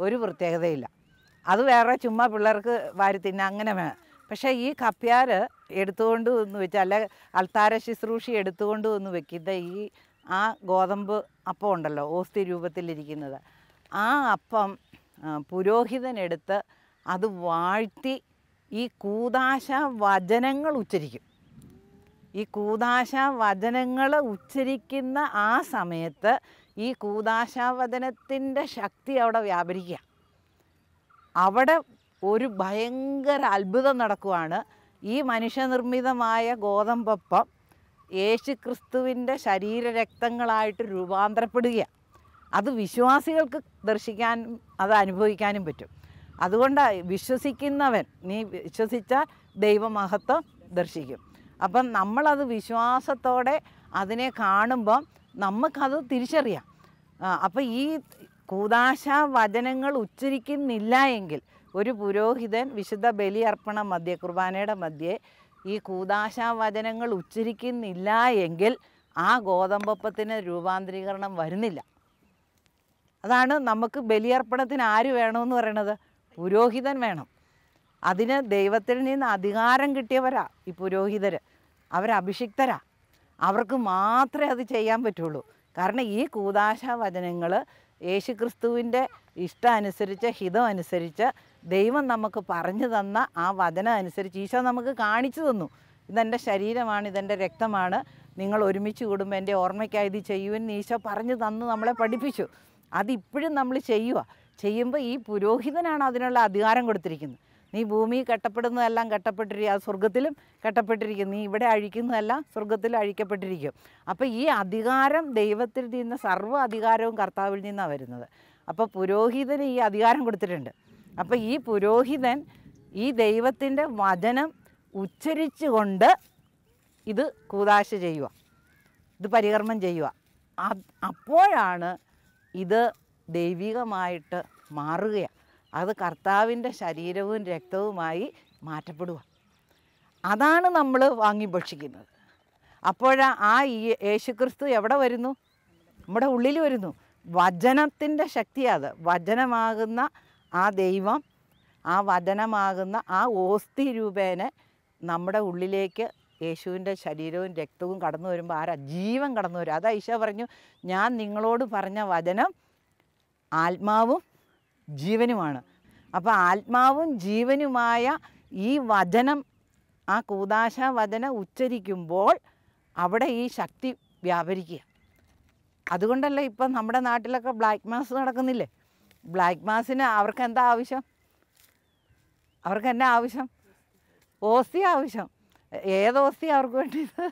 Speaker 2: ഒരു പ്രത്യേകതയില്ല. അത് വേറെ ചുമ്മാ പിള്ളേർക്ക് വാരി തിന്നാൻ അങ്ങനെ വേണം. പക്ഷേ ഈ കപ്പ്യാർ എടുത്തുകൊണ്ട് വന്ന് വെച്ചാൽ അല്ലെ അൾത്താര ശുശ്രൂഷി എടുത്തുകൊണ്ട് വന്ന് വെക്കുന്ന ആ ഗോതമ്പ് അപ്പം ഉണ്ടല്ലോ ഓസ്തി രൂപത്തിലിരിക്കുന്നത്, ആ അപ്പം പുരോഹിതനെടുത്ത് അത് വാഴ്ത്തി ഈ കൂദാശ വചനങ്ങൾ ഉച്ചരിക്കും. ഈ കൂദാശ വചനങ്ങൾ ഉച്ചരിക്കുന്ന ആ സമയത്ത് ഈ കൂദാശാവചനത്തിൻ്റെ ശക്തി അവിടെ വ്യാപരിക്കുക. അവിടെ ഒരു ഭയങ്കര അത്ഭുതം നടക്കുവാണ്. ഈ മനുഷ്യനിർമ്മിതമായ ഗോതമ്പപ്പം യേശുക്രിസ്തുവിൻ്റെ ശരീരരക്തങ്ങളായിട്ട് രൂപാന്തരപ്പെടുകയാണ്. അത് വിശ്വാസികൾക്ക് ദർശിക്കാനും അത് അനുഭവിക്കാനും പറ്റും. അതുകൊണ്ട് വിശ്വസിക്കുന്നവൻ, നീ വിശ്വസിച്ചാൽ ദൈവമഹത്വം ദർശിക്കും. അപ്പം നമ്മളത് വിശ്വാസത്തോടെ അതിനെ കാണുമ്പം നമുക്കത് തിരിച്ചറിയാം. അപ്പം ഈ കൂദാശ വചനങ്ങൾ ഉച്ചരിക്കുന്നില്ല എങ്കിൽ ഒരു പുരോഹിതൻ വിശുദ്ധ ബലിയർപ്പണ മധ്യേ കുർബാനയുടെ മധ്യേ ഈ കൂദാശ വചനങ്ങൾ ഉച്ചരിക്കുന്നില്ല എങ്കിൽ ആ ഗോതമ്പപ്പത്തിന് രൂപാന്തരീകരണം വരുന്നില്ല. അതാണ് നമുക്ക് ബലിയർപ്പണത്തിന് ആര് വേണമെന്ന് പറയണത്? പുരോഹിതൻ വേണം. അതിന് ദൈവത്തിൽ നിന്ന് അധികാരം കിട്ടിയവരാ ഈ പുരോഹിതർ. അവരഭിഷിക്തരാ. അവർക്ക് മാത്രമേ അത് ചെയ്യാൻ പറ്റുള്ളൂ. കാരണം ഈ കൂദാശ വചനങ്ങൾ യേശുക്രിസ്തുവിൻ്റെ ഇഷ്ടം അനുസരിച്ച്, ഹിതം അനുസരിച്ച് ദൈവം നമുക്ക് പറഞ്ഞു തന്ന ആ വചനം അനുസരിച്ച് ഈശോ നമുക്ക് കാണിച്ചു തന്നു. ഇതെൻ്റെ ശരീരമാണ്, ഇതെൻ്റെ രക്തമാണ്, നിങ്ങൾ ഒരുമിച്ച് കൂടുമ്പോൾ എൻ്റെ ഓർമ്മയ്ക്കായി ഇത് ചെയ്യുമെന്ന് ഈശോ പറഞ്ഞു തന്നു, നമ്മളെ പഠിപ്പിച്ചു. അതിപ്പോഴും നമ്മൾ ചെയ്യുമ്പോൾ ഈ പുരോഹിതനാണ് അതിനുള്ള അധികാരം കൊടുത്തിരിക്കുന്നത്. നീ ഭൂമിയിൽ കെട്ടപ്പെടുന്നതെല്ലാം കെട്ടപ്പെട്ടിരിക്കും, അത് സ്വർഗത്തിലും കെട്ടപ്പെട്ടിരിക്കും. നീ ഇവിടെ അഴിക്കുന്നതെല്ലാം സ്വർഗത്തിൽ അഴിക്കപ്പെട്ടിരിക്കും. അപ്പോൾ ഈ അധികാരം ദൈവത്തിൽ നിന്ന്, സർവ്വ അധികാരവും കർത്താവിൽ നിന്നാണ് വരുന്നത്. അപ്പോൾ പുരോഹിതന് ഈ അധികാരം കൊടുത്തിട്ടുണ്ട്. അപ്പോൾ ഈ പുരോഹിതൻ ഈ ദൈവത്തിൻ്റെ വചനം ഉച്ചരിച്ചുകൊണ്ട് ഇത് കൂദാശ ചെയ്യുക, ഇത് പരികർമ്മം ചെയ്യുക. അപ്പോഴാണ് ഇത് ദൈവികമായിട്ട് മാറുകയാണ്. അത് കർത്താവിൻ്റെ ശരീരവും രക്തവുമായി മാറ്റപ്പെടുക. അതാണ് നമ്മൾ വാങ്ങി ഭക്ഷിക്കുന്നത്. ആ യേശുക്രിസ്തു എവിടെ വരുന്നു? നമ്മുടെ ഉള്ളിൽ വരുന്നു. വചനത്തിൻ്റെ ശക്തിയാണ്. വചനമാകുന്ന ആ ദൈവം, ആ വചനമാകുന്ന ആ ഓസ്തി രൂപേനെ നമ്മുടെ ഉള്ളിലേക്ക് യേശുവിൻ്റെ ശരീരവും രക്തവും കടന്നു വരുമ്പോൾ ആരാ? ജീവൻ കടന്നു വരും. അതാ ഈശോ പറഞ്ഞു, ഞാൻ നിങ്ങളോട് പറഞ്ഞ വചനം ആത്മാവും ജീവനുമാണ്. അപ്പോൾ ആത്മാവും ജീവനുമായ ഈ വചനം, ആ കൂദാശ വചനം ഉച്ചരിക്കുമ്പോൾ അവിടെ ഈ ശക്തി വ്യാപരിക്കുക. അതുകൊണ്ടല്ലേ ഇപ്പം നമ്മുടെ നാട്ടിലൊക്കെ ബ്ലാക്ക് മാസ് നടക്കുന്നില്ലേ? ബ്ലാക്ക് മാസിന് അവർക്ക് എന്താ ആവശ്യം? അവർക്ക് എന്നാ ആവശ്യം? ഓസ്തി ആവശ്യം. ഏത് ഓസ്തി അവർക്ക് വേണ്ടിയത്?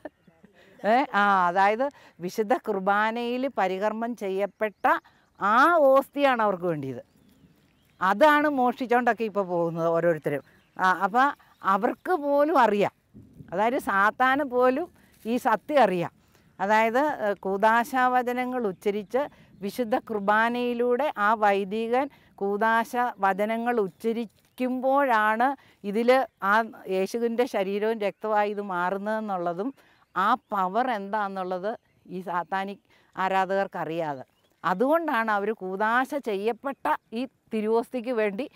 Speaker 2: അതായത് വിശുദ്ധ കുർബാനയിൽ പരികർമ്മം ചെയ്യപ്പെട്ട ആ ഓസ്തിയാണ് അവർക്ക് വേണ്ടിയത്. അതാണ് മോഷ്ടിച്ചുകൊണ്ടൊക്കെ ഇപ്പോൾ പോകുന്നത് ഓരോരുത്തരും. അപ്പോൾ അവർക്ക് പോലും അറിയാം, അതായത് സാത്താന് പോലും ഈ സത്യം അറിയാം. അതായത് കൂദാശാവചനങ്ങൾ ഉച്ചരിച്ച് വിശുദ്ധ കുർബാനയിലൂടെ ആ വൈദികൻ കൂദാശ വചനങ്ങൾ ഉച്ചരിക്കുമ്പോഴാണ് ഇതിൽ ആ യേശുവിൻ്റെ ശരീരവും രക്തമായി ഇത് മാറുന്നതെന്നുള്ളതും ആ പവർ എന്താണെന്നുള്ളത് ഈ സാത്താനിക് ആരാധകർക്കറിയാതെ, അതുകൊണ്ടാണ് അവർ കൂദാശ ചെയ്യപ്പെട്ട ഈ തിരുവോസ്തിക്ക് വേണ്ടി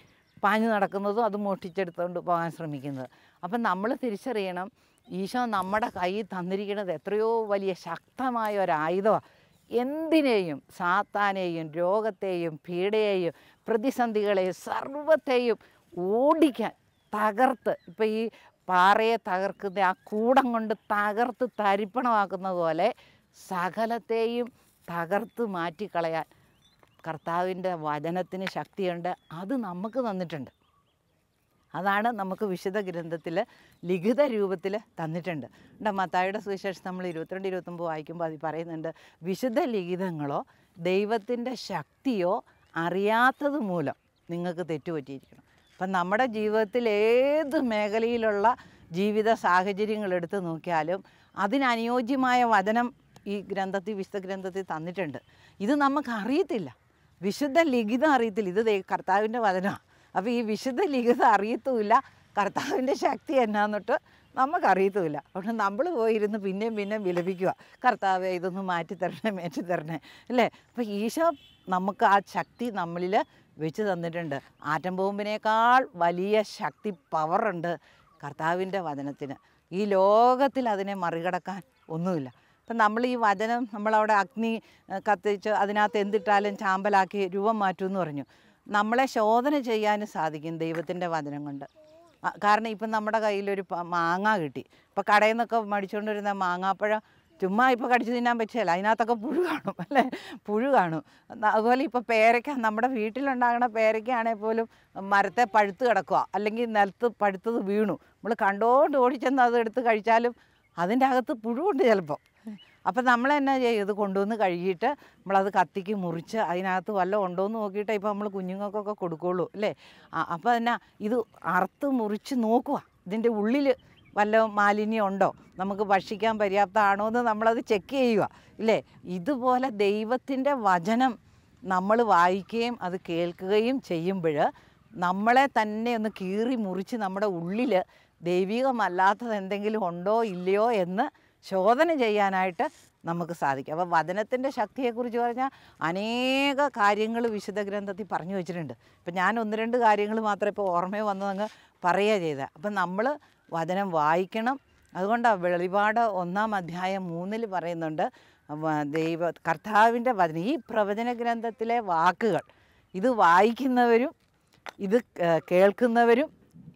Speaker 2: പാഞ്ഞു നടക്കുന്നതും അത് മോഷ്ടിച്ചെടുത്തുകൊണ്ട് പോകാൻ ശ്രമിക്കുന്നത്. അപ്പം നമ്മൾ തിരിച്ചറിയണം, ഈശോ നമ്മുടെ കയ്യിൽ തന്നിരിക്കുന്നത് എത്രയോ വലിയ ശക്തമായ ഒരായുധമാണ്. എന്തിനേയും, സാത്താനെയും രോഗത്തെയും പീഡയെയും പ്രതിസന്ധികളെയും സർവത്തെയും ഓടിക്കാൻ, തകർത്ത്, ഇപ്പം ഈ പാറയെ തകർക്കുന്ന ആ കൂടം കൊണ്ട് തകർത്ത് തരിപ്പണമാക്കുന്നത് പോലെ സകലത്തെയും തകർത്ത് മാറ്റിക്കളയാൻ കർത്താവിൻ്റെ വചനത്തിന് ശക്തിയുണ്ട്. അത് നമുക്ക് തന്നിട്ടുണ്ട്. അതാണ് നമുക്ക് വിശുദ്ധ ഗ്രന്ഥത്തിൽ ലിഖിത രൂപത്തിൽ തന്നിട്ടുണ്ട്. മത്തായിയുടെ സുവിശേഷം നമ്മൾ 22-29 വായിക്കുമ്പോൾ അതിൽ പറയുന്നുണ്ട്, വിശുദ്ധ ലിഖിതങ്ങളോ ദൈവത്തിൻ്റെ ശക്തിയോ അറിയാത്തത് മൂലം നിങ്ങൾക്ക് തെറ്റുപറ്റിയിരിക്കണം. അപ്പം നമ്മുടെ ജീവിതത്തിൽ ഏത് മേഖലയിലുള്ള ജീവിത സാഹചര്യങ്ങൾ എടുത്ത് നോക്കിയാലും അതിനനുയോജ്യമായ വചനം ഈ ഗ്രന്ഥത്തിൽ, വിശുദ്ധ ഗ്രന്ഥത്തിൽ തന്നിട്ടുണ്ട്. ഇത് നമുക്കറിയത്തില്ല, വിശുദ്ധ ലിഖിതം അറിയത്തില്ല. ഇത് കർത്താവിൻ്റെ വചനമാണ്. അപ്പോൾ ഈ വിശുദ്ധ ലിഖിതം അറിയത്തുമില്ല, കർത്താവിൻ്റെ ശക്തി എന്നാന്നിട്ട് നമുക്കറിയത്തുമില്ല. പക്ഷെ നമ്മൾ പോയിരുന്ന് പിന്നെയും വിലപിക്കുക, കർത്താവെ ഇതൊന്ന് മാറ്റിത്തരണേ അല്ലേ? അപ്പോൾ ഈശോ നമുക്ക് ആ ശക്തി നമ്മളിൽ വെച്ച് തന്നിട്ടുണ്ട്. ആറ്റം ബോംബിനേക്കാൾ വലിയ ശക്തി, പവറുണ്ട് കർത്താവിൻ്റെ വചനത്തിന്. ഈ ലോകത്തിൽ അതിനെ മറികടക്കാൻ ഒന്നുമില്ല. അപ്പം നമ്മൾ ഈ വചനം, നമ്മളവിടെ അഗ്നി കത്തിച്ച് അതിനകത്ത് എന്തിട്ടാലും ചാമ്പലാക്കി രൂപം മാറ്റുമെന്ന് പറഞ്ഞു. നമ്മളെ ശോധന ചെയ്യാനും സാധിക്കും ദൈവത്തിൻ്റെ വചനം കൊണ്ട്. കാരണം ഇപ്പം നമ്മുടെ കയ്യിലൊരു മാങ്ങ കിട്ടി, ഇപ്പോൾ കടയിൽ നിന്നൊക്കെ മടിച്ചുകൊണ്ട് വരുന്ന മാങ്ങാപ്പഴം ചുമ്മാ ഇപ്പോൾ കടിച്ചു തിന്നാൻ പറ്റില്ല, അതിനകത്തൊക്കെ പുഴു കാണും അല്ലേ? പുഴു കാണും. അതുപോലെ ഇപ്പോൾ പേരയ്ക്ക, നമ്മുടെ വീട്ടിലുണ്ടാകുന്ന പേരയ്ക്കാണെങ്കിൽ പോലും മരത്തെ പഴുത്ത് കിടക്കുക, അല്ലെങ്കിൽ നിലത്ത് പഴുത്തത് വീണു, നമ്മൾ കണ്ടോണ്ട് ഓടിച്ചെന്ന് അത് എടുത്ത് കഴിച്ചാലും അതിൻ്റെ അകത്ത് പുഴുവുണ്ട് ചിലപ്പോൾ. അപ്പം നമ്മൾ എന്നാ ചെയ്യും, ഇത് കൊണ്ടുവന്ന് കഴുകിയിട്ട് നമ്മളത് കത്തിക്ക് മുറിച്ച് അതിനകത്ത് വല്ലതും ഉണ്ടോയെന്ന് നോക്കിയിട്ടേ ഇപ്പോൾ നമ്മൾ കുഞ്ഞുങ്ങൾക്കൊക്കെ കൊടുക്കുകയുള്ളൂ അല്ലേ? അപ്പോൾ എന്നാ ഇത് അറുത്ത് മുറിച്ച് നോക്കുക, ഇതിൻ്റെ ഉള്ളിൽ വല്ല മാലിന്യം ഉണ്ടോ, നമുക്ക് ഭക്ഷിക്കാൻ പര്യാപ്തമാണോ എന്ന് നമ്മളത് ചെക്ക് ചെയ്യുക ഇല്ലേ? ഇതുപോലെ ദൈവത്തിൻ്റെ വചനം നമ്മൾ വായിക്കുകയും അത് കേൾക്കുകയും ചെയ്യുമ്പോൾ നമ്മളെ തന്നെ ഒന്ന് കീറി മുറിച്ച് നമ്മുടെ ഉള്ളിൽ ദൈവികമല്ലാത്തത് എന്തെങ്കിലും ഉണ്ടോ ഇല്ലയോ എന്ന് ശോധന ചെയ്യാനായിട്ട് നമുക്ക് സാധിക്കും. അപ്പോൾ വചനത്തിൻ്റെ ശക്തിയെക്കുറിച്ച് പറഞ്ഞാൽ അനേക കാര്യങ്ങൾ വിശുദ്ധ ഗ്രന്ഥത്തിൽ പറഞ്ഞു വെച്ചിട്ടുണ്ട്. ഇപ്പം ഞാൻ 1-2 കാര്യങ്ങൾ മാത്രമേ ഇപ്പോൾ ഓർമ്മയിൽ വന്നതങ്ങ് പറയുക ചെയ്തത്. അപ്പം നമ്മൾ വചനം വായിക്കണം. അതുകൊണ്ടാണ് വെളിപാട് 1-ാം അധ്യായം 3 പറയുന്നുണ്ട്, കർത്താവിൻ്റെ വചനം, ഈ പ്രവചന ഗ്രന്ഥത്തിലെ വാക്കുകൾ ഇത് വായിക്കുന്നവരും ഇത് കേൾക്കുന്നവരും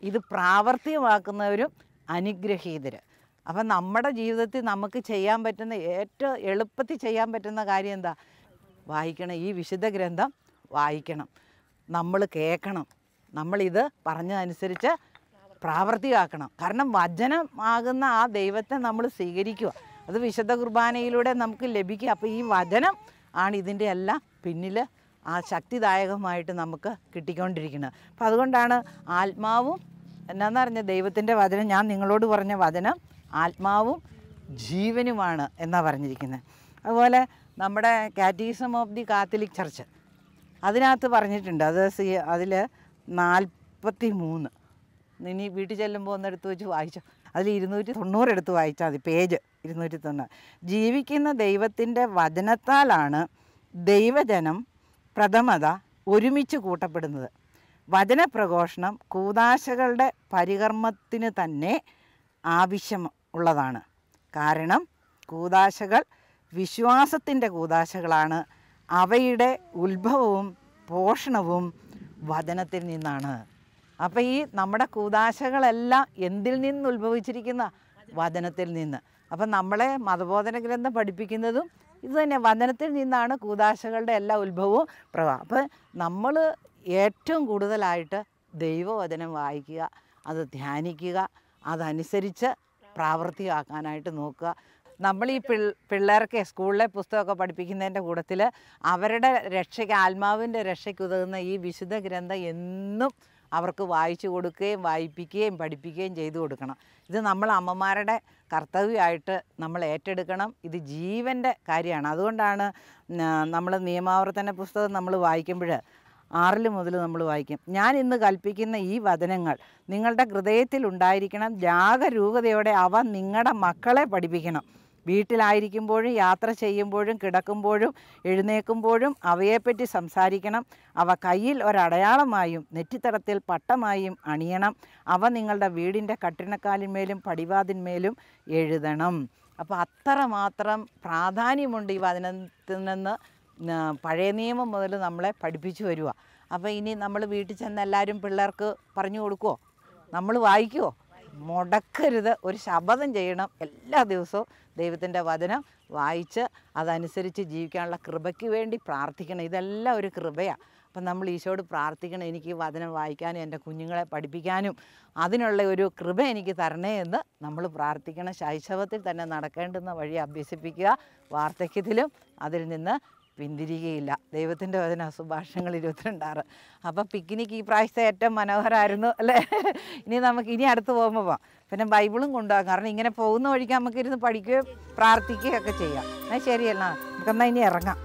Speaker 2: ഇത് പ്രാവർത്തികമാക്കുന്നവരും അനുഗ്രഹീതർ. അപ്പം നമ്മുടെ ജീവിതത്തിൽ നമുക്ക് ചെയ്യാൻ പറ്റുന്ന, ഏറ്റവും എളുപ്പത്തിൽ ചെയ്യാൻ പറ്റുന്ന കാര്യം എന്താ? വായിക്കണം. ഈ വിശുദ്ധ ഗ്രന്ഥം വായിക്കണം, നമ്മൾ കേൾക്കണം, നമ്മളിത് പറഞ്ഞതനുസരിച്ച് പ്രാവർത്തികമാക്കണം. കാരണം വചനമാകുന്ന ആ ദൈവത്തെ നമ്മൾ സ്വീകരിക്കുക, അത് വിശുദ്ധ കുർബാനയിലൂടെ നമുക്ക് ലഭിക്കുക. അപ്പോൾ ഈ വചനം ആണ് ഇതിൻ്റെ എല്ലാം പിന്നിൽ ആ ശക്തിദായകമായിട്ട് നമുക്ക് കിട്ടിക്കൊണ്ടിരിക്കുന്നത്. അപ്പം അതുകൊണ്ടാണ് ആത്മാവും എന്നാന്ന് പറഞ്ഞ ദൈവത്തിൻ്റെ വചനം, ഞാൻ നിങ്ങളോട് പറഞ്ഞ വചനം ആത്മാവും ജീവനുമാണ് എന്നാണ് പറഞ്ഞിരിക്കുന്നത്. അതുപോലെ നമ്മുടെ catechism of the Catholic church അതിനകത്ത് പറഞ്ഞിട്ടുണ്ട്, അത് അതിൽ 43, ഇനി വീട്ടിൽ ചെല്ലുമ്പോൾ ഒന്നെടുത്ത് വെച്ച് വായിച്ചോ, അതിൽ 290 എടുത്ത് വായിച്ചാൽ മതി, പേജ് 290. ജീവിക്കുന്ന ദൈവത്തിൻ്റെ വചനത്താലാണ് ദൈവജനം പ്രഥമത ഒരുമിച്ച് കൂട്ടപ്പെടുന്നത്. വചനപ്രഘോഷണം കൂദാശകളുടെ പരികർമ്മത്തിന് തന്നെ ആവശ്യം ഉള്ളതാണ്. കാരണം കൂദാശകൾ വിശ്വാസത്തിൻ്റെ കൂദാശകളാണ്. അവയുടെ ഉത്ഭവവും പോഷണവും വചനത്തിൽ നിന്നാണ്. അപ്പോൾ ഈ നമ്മുടെ കൂദാശകളെല്ലാം എന്തിൽ നിന്ന് ഉത്ഭവിച്ചിരിക്കുന്ന? വചനത്തിൽ നിന്ന്. അപ്പം നമ്മളെ മതബോധന ഗ്രന്ഥം പഠിപ്പിക്കുന്നതും ഇത് തന്നെ, വചനത്തിൽ നിന്നാണ് കൂദാശകളുടെ എല്ലാ ഉത്ഭവവും പ്രവാഹം. അപ്പം നമ്മൾ ഏറ്റവും കൂടുതലായിട്ട് ദൈവവചനം വായിക്കുക, അത് ധ്യാനിക്കുക, അതനുസരിച്ച് പ്രാവർത്തികമാക്കാനായിട്ട് നോക്കുക. നമ്മൾ ഈ പിള്ളേർക്ക് സ്കൂളിലെ പുസ്തകമൊക്കെ പഠിപ്പിക്കുന്നതിൻ്റെ കൂട്ടത്തിൽ അവരുടെ രക്ഷയ്ക്ക്, ആത്മാവിൻ്റെ രക്ഷയ്ക്ക് ഉതകുന്ന ഈ വിശുദ്ധ ഗ്രന്ഥം എന്നും അവർക്ക് വായിച്ചു കൊടുക്കുകയും വായിപ്പിക്കുകയും പഠിപ്പിക്കുകയും ചെയ്തു കൊടുക്കണം. ഇത് നമ്മൾ അമ്മമാരുടെ കർത്തവ്യമായിട്ട് നമ്മൾ ഏറ്റെടുക്കണം. ഇത് ജീവൻ്റെ കാര്യമാണ്. അതുകൊണ്ടാണ് നമ്മൾ നിയമാവർത്തന പുസ്തകം നമ്മൾ വായിക്കുമ്പോൾ 6 മുതൽ നമ്മൾ വായിക്കും, ഞാൻ ഇന്ന് കൽപ്പിക്കുന്ന ഈ വചനങ്ങൾ നിങ്ങളുടെ ഹൃദയത്തിൽ ഉണ്ടായിരിക്കണം, ജാഗരൂകതയോടെ അവ നിങ്ങളുടെ മക്കളെ പഠിപ്പിക്കണം. വീട്ടിലായിരിക്കുമ്പോഴും യാത്ര ചെയ്യുമ്പോഴും കിടക്കുമ്പോഴും എഴുന്നേൽക്കുമ്പോഴും അവയെപ്പറ്റി സംസാരിക്കണം. അവ കയ്യിൽ ഒരടയാളമായും നെറ്റിത്തടത്തിൽ പട്ടമായും അണിയണം. അവ നിങ്ങളുടെ വീടിൻ്റെ കട്ടിണക്കാലിന്മേലും പടിവാതിന്മേലും എഴുതണം. അപ്പോൾ അത്രമാത്രം പ്രാധാന്യമുണ്ട് ഈ വചനത്തിൽ നിന്ന്. പഴയ നിയമം മുതൽ നമ്മളെ പഠിപ്പിച്ചു വരിക. അപ്പോൾ ഇനി നമ്മൾ വീട്ടിൽ ചെന്ന് എല്ലാവരും പിള്ളേർക്ക് പറഞ്ഞു കൊടുക്കുമോ? നമ്മൾ വായിക്കുമോ? മുടക്കരുത്. ഒരു ശപഥം ചെയ്യണം. എല്ലാ ദിവസവും ദൈവത്തിൻ്റെ വചനം വായിച്ച് അതനുസരിച്ച് ജീവിക്കാനുള്ള കൃപയ്ക്ക് വേണ്ടി പ്രാർത്ഥിക്കണം. ഇതെല്ലാം ഒരു കൃപയാണ്. അപ്പം നമ്മൾ ഈശോയോട് പ്രാർത്ഥിക്കണം, എനിക്ക് ഈ വചനം വായിക്കാനും എൻ്റെ കുഞ്ഞുങ്ങളെ പഠിപ്പിക്കാനും അതിനുള്ള ഒരു കൃപ എനിക്ക് തരണേ എന്ന് നമ്മൾ പ്രാർത്ഥിക്കണം. ശൈശവത്തിൽ തന്നെ നടക്കേണ്ടുന്ന വഴി അഭ്യസിപ്പിക്കുക. വാർദ്ധക്യത്തിലും അതിൽ നിന്ന് പിന്തിരികയില്ല. ദൈവത്തിൻ്റെ വചന സുഭാഷങ്ങൾ 22:6. അപ്പോൾ പിക്നിക് ഈ പ്രാവശ്യത്തെ ഏറ്റവും മനോഹരമായിരുന്നു അല്ലേ? ഇനി അടുത്ത് പോകുമ്പോൾ പോവാം. പിന്നെ ബൈബിളും കൊണ്ടുപോകാം. കാരണം ഇങ്ങനെ പോകുന്ന വഴിക്ക് നമുക്കിരുന്ന് പഠിക്കുകയും പ്രാർത്ഥിക്കുകയും ഒക്കെ ചെയ്യാം. എന്നാൽ ശരിയല്ല, നമുക്കെന്നാൽ ഇനി ഇറങ്ങാം.